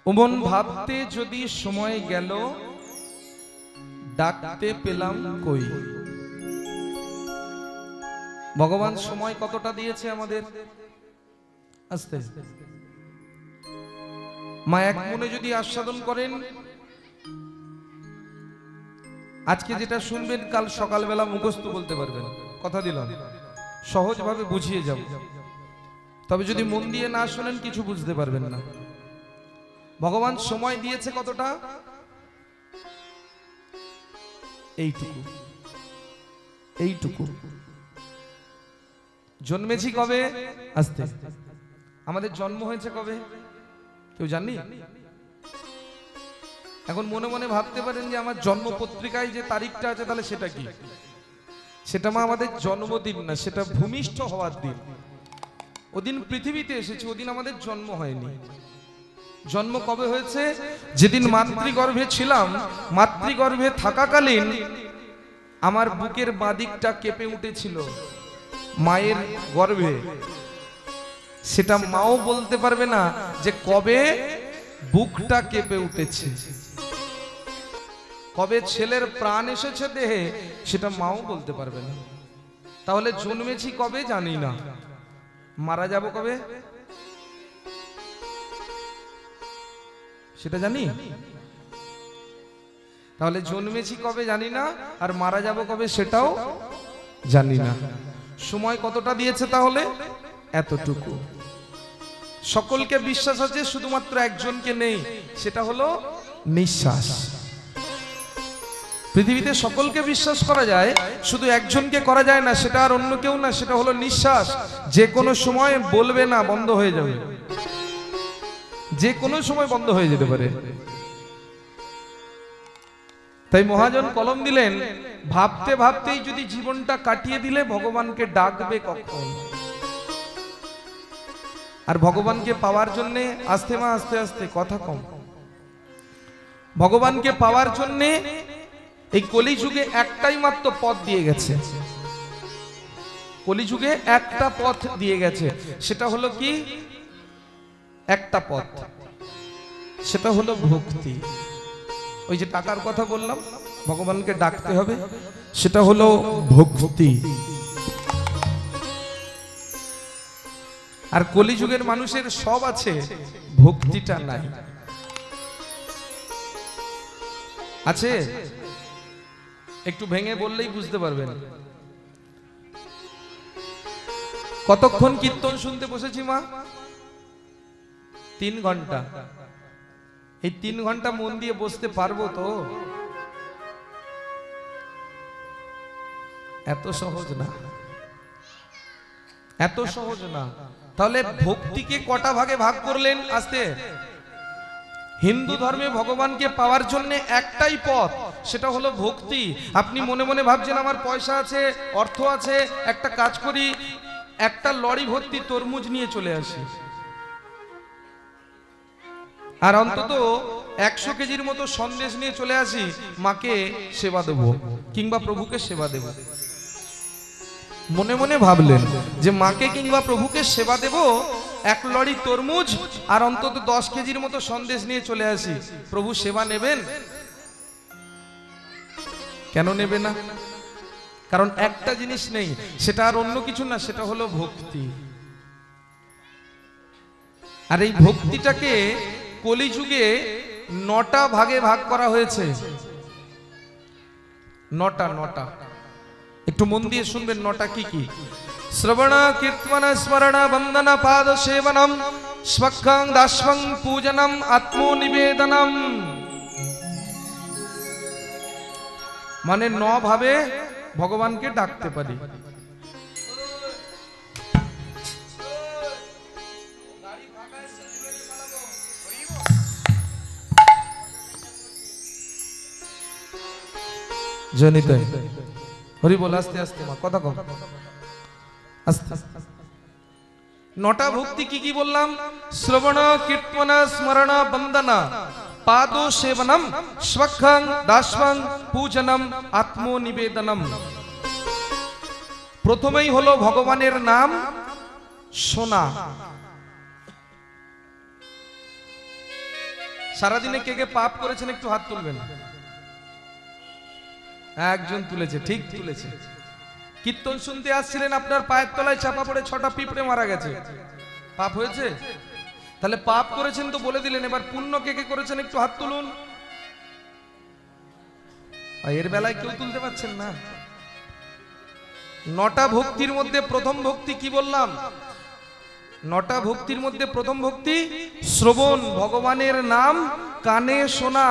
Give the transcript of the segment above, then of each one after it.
ওমন ভাবতে যদি সময় গেল, ডাকতে পেলাম কই। ভগবান সময় কতটা দিয়েছে আমাদের। আস্তে মা এক মনে যদি আস্বাদন করেন, আজকে যেটা শুনবেন কাল সকালবেলা মুখস্থ বলতে পারবেন, কথা দিলাম, সহজভাবে বুঝিয়ে যাব। তবে যদি মন দিয়ে না শুনেন কিছু বুঝতে পারবেন না। ভগবান সময় দিয়েছে কতটা, এইটুকু এইটুকু। জন্মেছি কবে, আস্তে আমাদের জন্ম হয়েছে কবে কেউ জানি? এখন মনে মনে ভাবতে পারেন যে আমার জন্ম পত্রিকায় যে তারিখটা আছে তাহলে সেটা কি? সেটা মা আমাদের জন্মদিন না, সেটা ভূমিষ্ঠ হওয়ার দিন। ওদিন পৃথিবীতে এসেছি, ওদিন আমাদের জন্ম হয়নি। জন্ম কবে হয়েছে? যেদিন মাতৃগর্ভে ছিলাম, মাতৃগর্ভে থাকাকালীন আমার বুকের বাদিকটা কেঁপে উঠেছিল মায়ের গর্ভে। সেটা মাও বলতে পারবে না যে কবে বুকটা কেঁপে উঠেছে, কবে ছেলের প্রাণ এসেছে দেহে, সেটা মাও বলতে পারবে না। তাহলে জন্মেছি কবে জানি না, মারা যাব কবে সেটা জানি? তাহলে জন্মেছি কবে জানি না, আর মারা যাব কবে সেটাও জানি না। সময় কতটা দিয়েছে তাহলে? এতটুকু। সকলকে বিশ্বাস আছে, শুধুমাত্র একজনকে নেই, সেটা হলো নিঃশ্বাস। পৃথিবীতে সকলকে বিশ্বাস করা যায়, শুধু একজনকে করা যায় না, সেটা আর অন্য কেউ না, সেটা হলো নিঃশ্বাস। যে কোনো সময় বলবে না, বন্ধ হয়ে যাবে, যে কোনো সময় বন্ধ হয়ে যেতে পারে। তাই মহাজন কলম দিলেন, ভাবতে ভাবতেই যদি জীবনটা কাটিয়ে দিলে ভগবানকে ডাকবে কখন? আর ভগবানকে পাওয়ার জন্য, আস্তে মা আস্তে আস্তে, কথা কম। ভগবানকে পাওয়ার জন্য এই কলিযুগে একটাই মাত্র পথ দিয়ে গেছে। কলিযুগে একটা পথ দিয়ে গেছে, সেটা হলো কি? একটা পথ, সেটা হলো ভক্তি। ওই যে টাকার কথা বললাম, ভগবানকে ডাকতে হবে, সেটা হলো ভক্তি। আর কলিযুগের মানুষের সব আছে, ভক্তিটা নাই। আছে? একটু ভেঙে বললেই বুঝতে পারবেন। কতক্ষণ কীর্তন শুনতে বসেছি মা? 3 ঘন্টা। এই 3 ঘন্টা মন দিয়ে বসতে পারবো তো? এত সহজ না, এত সহজ না। তাহলে ভক্তিকে কটা ভাগে ভাগ করলেন? আস্তে। হিন্দু ধর্মে ভগবানকে পাওয়ার জন্য একটাই পথ, সেটা হলো ভক্তি। আপনি মনে মনে ভাবছেন আমার পয়সা আছে, অর্থ আছে, একটা কাজ করি, একটা লরি ভর্তি তরমুজ নিয়ে চলে আসি, আর অন্তত 100 কেজির মতো সন্দেশ নিয়ে চলে আসি, মাকে সেবা দেব কিংবা প্রভুকে সেবা দেব। মনে মনে ভাবলেন যে মাকে কিংবা প্রভুকে সেবা দেব, 1 লরি তরমুজ আর অন্তত 10 কেজির মতো সন্দেশ নিয়ে চলে আসি, প্রভু সেবা নেবেন? কেন নেবে না? কারণ একটা জিনিস নেই, সেটা আর অন্য কিছু না, সেটা হলো ভক্তি। আর এই ভক্তিটাকে কলিযুগে 9টা ভাগে ভাগ করা হয়েছে। 9টা। একটু মন দিয়ে শুনবেন 9টা কি কি। শ্রবণ কীর্তন স্মরণ বন্দন পাদ সেবনম স্বক্ষং দাস্বং পূজনম আত্মনিবেদনম। মানে 9 ভাবে ভগবানকে ডাকতে পারি। জনিত হরি বল, আস্তে আস্তে মা, কথা কম, আস্তে। 9টা ভক্তি কি কি বললাম? শ্রবণ কীর্তন স্মরণ বন্দন পাদ সেবনম স্বক্ষং দাস্বং পূজনম আত্মনিবেদনম। প্রথমেই হলো ভগবানের নাম শোনা। সারাদিনে কে কে পাপ করেছেন একটু হাত তুলবেন। একজন তুলেছে, ঠিক তুলেছে। কীর্তন শুনতে আসছিলেন, আপনার পায়ের তলায় চাপা পড়ে 6টা পিঁপড়ে মারা গেছে, পাপ হয়েছে? তাহলে পাপ করেছেন তো বলে দিলেন, এবার পুণ্য কে কে করেছেন একটু হাত তুলুন। এর বেলায় কেউ তুলতে পারছেন না। 9টা ভক্তির মধ্যে প্রথম ভক্তি কি বললাম? 9টা ভক্তির মধ্যে প্রথম ভক্তি শ্রবণ, ভগবানের নাম কানে শোনা।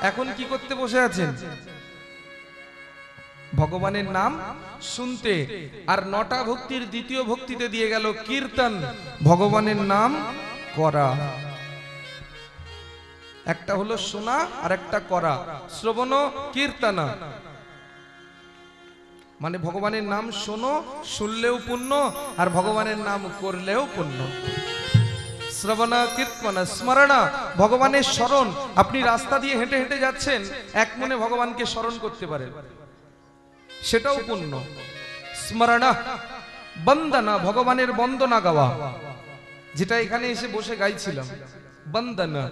এখন কি করতে বসে আছেন? ভগবানের নাম শুনতে। আর 9টা ভক্তির দ্বিতীয় ভক্তিতে দিয়ে গেল কীর্তন, ভগবানের নাম করা। একটা হলো শোনা আর একটা করা, শ্রবণ কীর্তন। মানে ভগবানের নাম শোনো, শুনলেও পুণ্য, আর ভগবানের নাম করলেও পুণ্য। শ্রবণ কীর্তন স্মরণ, ভগবানের স্মরণ। আপনি রাস্তা দিয়ে হেঁটে হেঁটে যাচ্ছেন, এক মনে ভগবানকে স্মরণ করতে পারেন, সেটাও পুণ্য। স্মরণ বন্দনা, ভগবানের বন্দনা গাওয়া, যেটা এখানে এসে বসে গাইছিলাম, বন্দনা।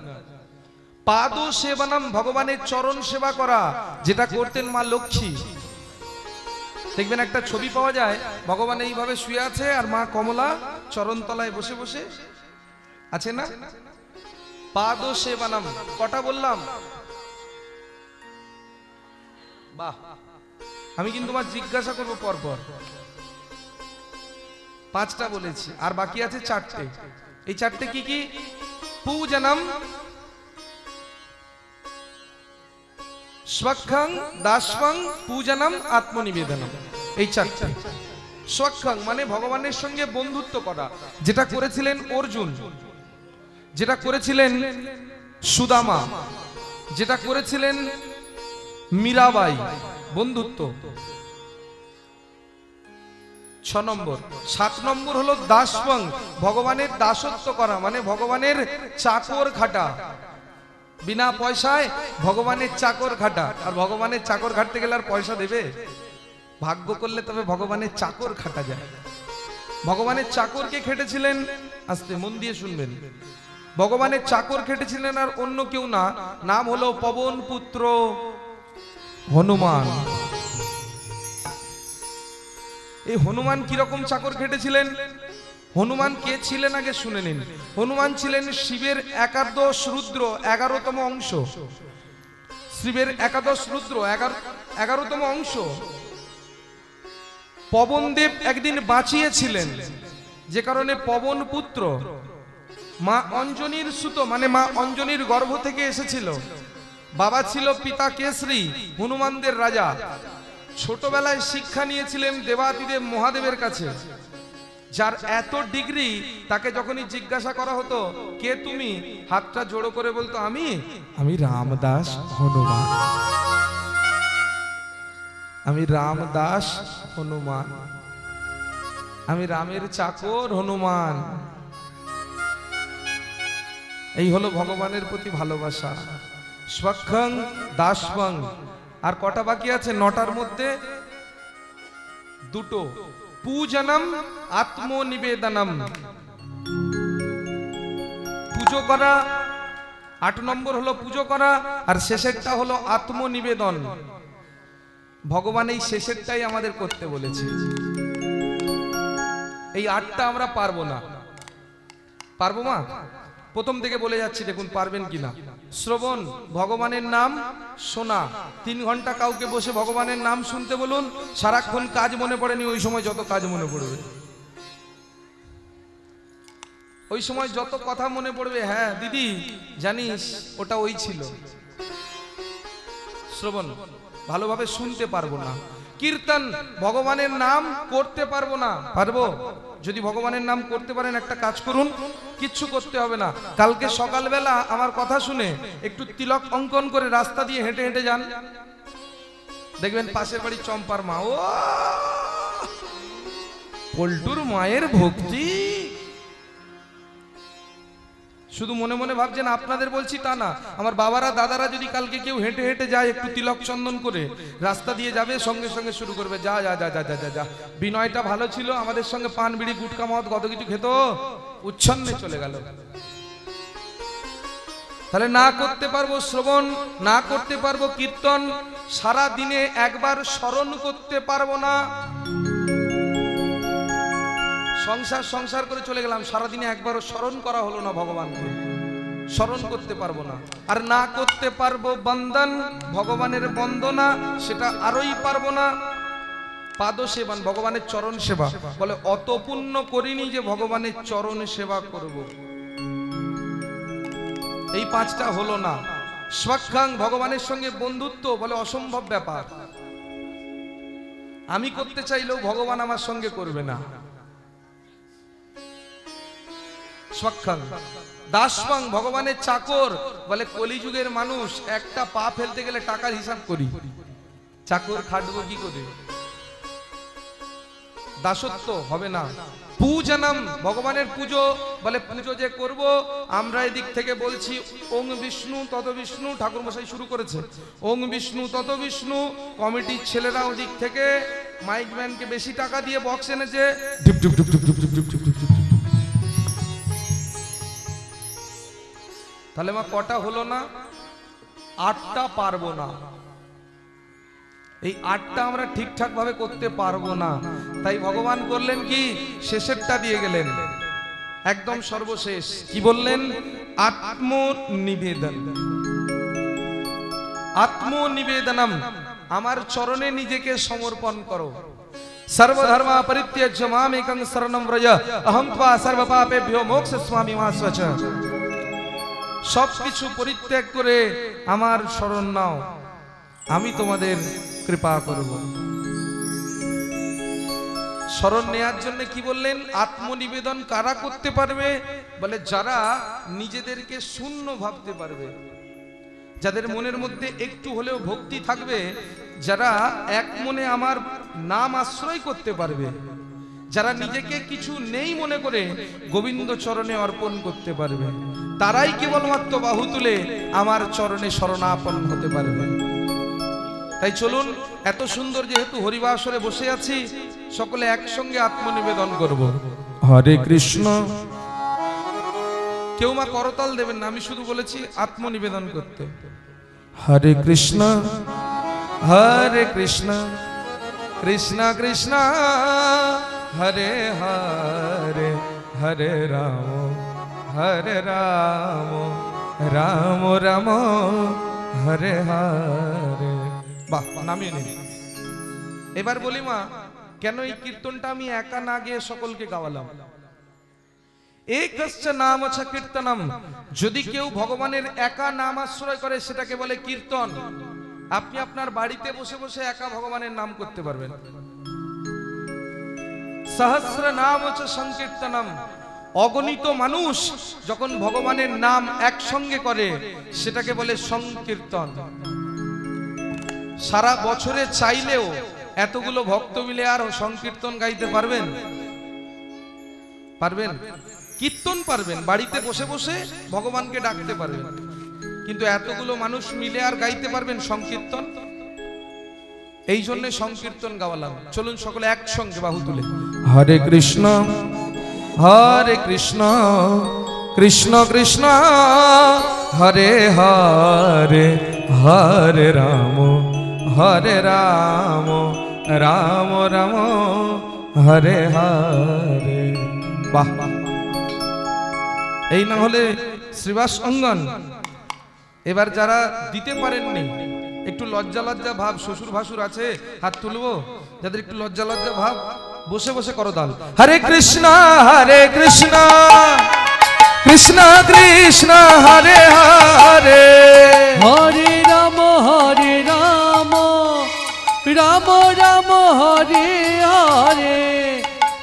পাদ সেবনম, ভগবানের চরণ সেবা করা, যেটা করতেন মা লক্ষ্মী। দেখবেন একটা ছবি পাওয়া যায়, ভগবান এইভাবে শুয়ে আছে আর মা কমলা চরণ তলায় বসে বসে আছে না? পাদ সেবনম কটা বললাম? বাহ, আমি কিন্তু তোমার জিজ্ঞাসা করবো পরপর। 5টা বলেছি, আর বাকি আছে 4টে। এই 4টে কি কি? পূজনম, স্বক্ষং, দাস্বং, পূজনম, আত্মনিবেদনম। এই 4টে। স্বক্ষং মানে ভগবানের সঙ্গে বন্ধুত্ব করা, যেটা করেছিলেন অর্জুন, যেটা করেছিলেন সুদামা, যেটা করেছিলেন মীরাবাই, বন্ধুত্ব। 6 নম্বর। 7 নম্বর হলো দাসবং, ভগবানের দাসত্ব করা, মানে ভগবানের চাকর খাটা, বিনা পয়সায় ভগবানের চাকর খাটা। আর ভগবানের চাকর খাটতে গেলে আর পয়সা দেবে? ভাগ্য করলে তবে ভগবানের চাকর খাটা যায়। ভগবানের চাকরকে খেটেছিলেন, আস্তে মন দিয়ে শুনবেন, ভগবানের চাকর খেটেছিলেন আর অন্য কেউ না, নাম হলো পবন পুত্র হনুমান। এই হনুমান কিরকম চাকর খেটেছিলেন? হনুমান কে ছিলেন আগে শুনে নিন। হনুমান ছিলেন শিবের একাদশ রুদ্র, 11তম অংশ। শিবের একাদশ রুদ্র 11তম অংশ। পবনদেব একদিন বাঁচিয়েছিলেন, যে কারণে পবন পুত্র। মা অঞ্জনীর সুত, মানে মা অঞ্জনীর গর্ভ থেকে এসেছিল। বাবা ছিল পিতা কেশরী, হনুমানদের রাজা। ছোটবেলায় শিক্ষা নিয়েছিলেন দেবাদিদেব মহাদেবের কাছে, যার এত ডিগ্রি, তাকে যখনই জিজ্ঞাসা করা হতো কে তুমি, হাতটা জোড়ো করে বলতো আমি রামদাস হনুমান, আমি রামদাস হনুমান, আমি রামের চাকর হনুমান। এই হলো ভগবানের প্রতি ভালোবাসা। স্বক্ষং দাসবং। আর কটা বাকি আছে? 9টার মধ্যে 2টো। পূজনম, আত্মনিবেদনম, পুজো করা। 8 নম্বর হলো পুজো করা, আর শেষেরটা হলো আত্মনিবেদন। ভগবান এই শেষেরটাই আমাদের করতে বলেছে। এই 8টা আমরা পারবো না। পারবো মা? প্রথম থেকে বলে যাচ্ছি, দেখুন পারবেন কিনা। শ্রবণ, ভগবানের নাম শোনা। 3 ঘন্টা কাউকে বসে ভগবানের নাম শুনতে বলুন, সারাক্ষণ কাজ মনে পড়েনি, ওই সময় যত কাজ মনে পড়বে, ওই সময় যত কথা মনে পড়বে, হ্যাঁ দিদি জানিস ওটা ওই ছিল। শ্রবণ, ভালোভাবে শুনতে পারবো না। কীর্তন, ভগবানের নাম করতে পারবো না। পারবো? যদি ভগবানের নাম করতে পারেন একটা কাজ করুন, কিচ্ছু করতে হবে না। কালকে সকালবেলা আমার কথা শুনে একটু তিলক অঙ্কন করে রাস্তা দিয়ে হেঁটে হেঁটে যান, দেখবেন পাশের বাড়ি চম্পার মা, ও পল্টুর মায়ের ভক্তি। শুধু মনে মনে ভাবছেন আপনাদের বলছি তা না, আমার বাবারা দাদারা যদি কালকে কেউ হেঁটে হেঁটে যায় একটু তিলক চন্দন করে রাস্তা দিয়ে যাবে, সঙ্গে সঙ্গে শুরু করবে যা যা যা যা যা যা। বিনয়টা ভালো ছিল, আমাদের সঙ্গে পান বিড়ি গুটকা মদ কত কিছু খেত, উচ্ছন্নে চলে গেল। তাহলে না করতে পারবো শ্রবণ, না করতে পারবো কীর্তন, সারা দিনে একবার স্মরণ করতে পারবো না। সংসার সংসার করে চলে গেলাম, সারাদিনে একবারও স্মরণ করা হলো না ভগবানকে, স্মরণ করতে পারবো না। আর না করতে পারবো বন্দন, ভগবানের বন্দনা, সেটা আরোই পারবো না। পাদ সেবান, ভগবানের চরণ সেবা, বলে অত পুণ্য করিনি যে ভগবানের চরণ সেবা করব। এই পাঁচটা হলো না। স্বাক্ষাং, ভগবানের সঙ্গে বন্ধুত্ব, বলে অসম্ভব ব্যাপার, আমি করতে চাইলেও ভগবান আমার সঙ্গে করবে না। স্বাক্ষাং দাসবাং, ভগবানের চাকর, বলে কলিযুগের মানুষ একটা পা ফেলতে গেলে টাকার হিসাব করি, চাকর খাটবো কি করে, দাসত্ব হবে না। পূজনম, ভগবানের পুজো, বলে পুজো যে করব আমরা এদিক থেকে বলছি ওং বিষ্ণু তত বিষ্ণু, ঠাকুর মশাই শুরু করেছে ওং বিষ্ণু তত বিষ্ণু, কমিটির ছেলেরা ওদিক থেকে মাইক ম্যানকে বেশি টাকা দিয়ে বক্স এনেছে, তাহলে মা কটা হলো না? 8টা পারবো না। এই 8টা আমরা ঠিকঠাক ভাবে করতে পারবো না, তাই ভগবান করলেন কি, শেষেরটা দিয়ে গেলেন, একদম সর্বশেষ কি বললেন? আত্মনিবেদন। আত্মনিবেদনম, আমার চরণে নিজেকে সমর্পণ করো। সর্বধর্ম পরিত্যাজ্য মামেকং শরণং ব্রজ, অহং ত্বা সর্বপাপেভ্যো মোক্ষয়িষ্যামি মা স্বচ। সবকিছু পরিত্যাগ করে আমার শরণ নাও, আমি তোমাদের কৃপা করব। শরণ নেয়ার জন্য কি বললেন? আত্মনিবেদন কারা করতে পারবে? বলে যারা নিজেদেরকে শূন্য ভাবতে পারবে, যাদের মনের মধ্যে একটু হলেও ভক্তি থাকবে, যারা এক মনে আমার নাম আশ্রয় করতে পারবে, যারা নিজেকে কিছু নেই মনে করে গোবিন্দ চরণে অর্পণ করতে পারবে, তারাই কেবলমাত্র বাহু তুলে আমার চরণে শরণাপন্ন হতে পারবে। তাই চলুন, এত সুন্দর যেহেতু হরিবাসরে বসে আছি, সকলে একসঙ্গে আত্মনিবেদন করব। হরে কৃষ্ণ। কেউ মা করতাল দেবেন না, আমি শুধু বলেছি আত্মনিবেদন করতে। হরে কৃষ্ণ হরে কৃষ্ণ কৃষ্ণ কৃষ্ণ হরে হরে, হরে রাম হরে রাম, রাম রাম হরে হরে। বাহ, নামিয়ে নিন। এবার বলি মা, কেন এই কীর্তনটা আমি একা না গিয়ে সকলকে গাওয়ালাম? একস্য নামচ কীর্তনম, যদি কেউ ভগবানের একা নাম আশ্রয় করে সেটাকে বলে কীর্তন। আপনি আপনার বাড়িতে বসে বসে একা ভগবানের নাম করতে পারবেন। সহস্র নামচ সংকীর্তনম, অগণিত মানুষ যখন ভগবানের নাম একসঙ্গে করে সেটাকে বলে সংকীর্তন। সারা বছরে চাইলেও এতগুলো ভক্ত মিলে আর সংকীর্তন গাইতে পারবেন? পারবেন? কীর্তন পারবেন, বাড়িতে বসে বসে ভগবানকে ডাকতে পারবেন, কিন্তু এতগুলো মানুষ মিলে আর গাইতে পারবেন সংকীর্তন? এই জন্য সংকীর্তন গাওয়ালাম। চলুন সকলে একসঙ্গে বাহু তুলে হরে কৃষ্ণ হরে কৃষ্ণ কৃষ্ণ কৃষ্ণ হরে হরে, হরে রাম হরে রাম, রাম রাম হরে হরে। বাহ, এই না হলে শ্রীবাস অঙ্গন। এবার যারা দিতে পারেননি, একটু লজ্জা লজ্জা ভাব, শ্বশুর ভাসুর আছে, হাত তুলবো। যাদের একটু লজ্জা লজ্জা ভাব, বসে বসে করো দাল। হরে কৃষ্ণ কৃষ্ণ কৃষ্ণ হরে হরে, হরে রাম রাম রাম হরে হরে,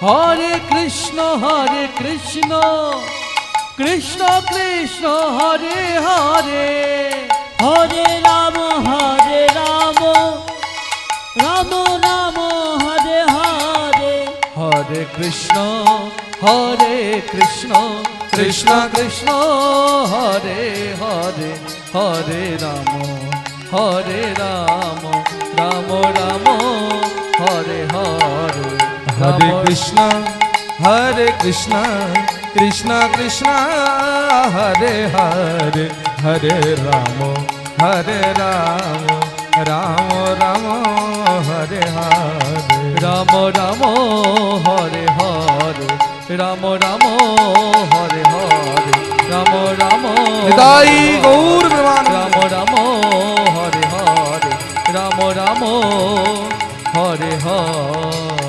হরে কৃষ্ণ কৃষ্ণ কৃষ্ণ হরে হরে, হরে রাম রাম রাম হরে হরে, হরে কৃষ্ণ কৃষ্ণ কৃষ্ণ হরে হরে, হরে রাম রাম রাম হরে হরে, হরে কৃষ্ণ কৃষ্ণ কৃষ্ণ हरे हरे हरे राम राम राम हरे हरे राम राम हरे हरे राम राम हरे हरे राम राम निताई गौर विमान राम राम हरे हरे राम राम हरे हरे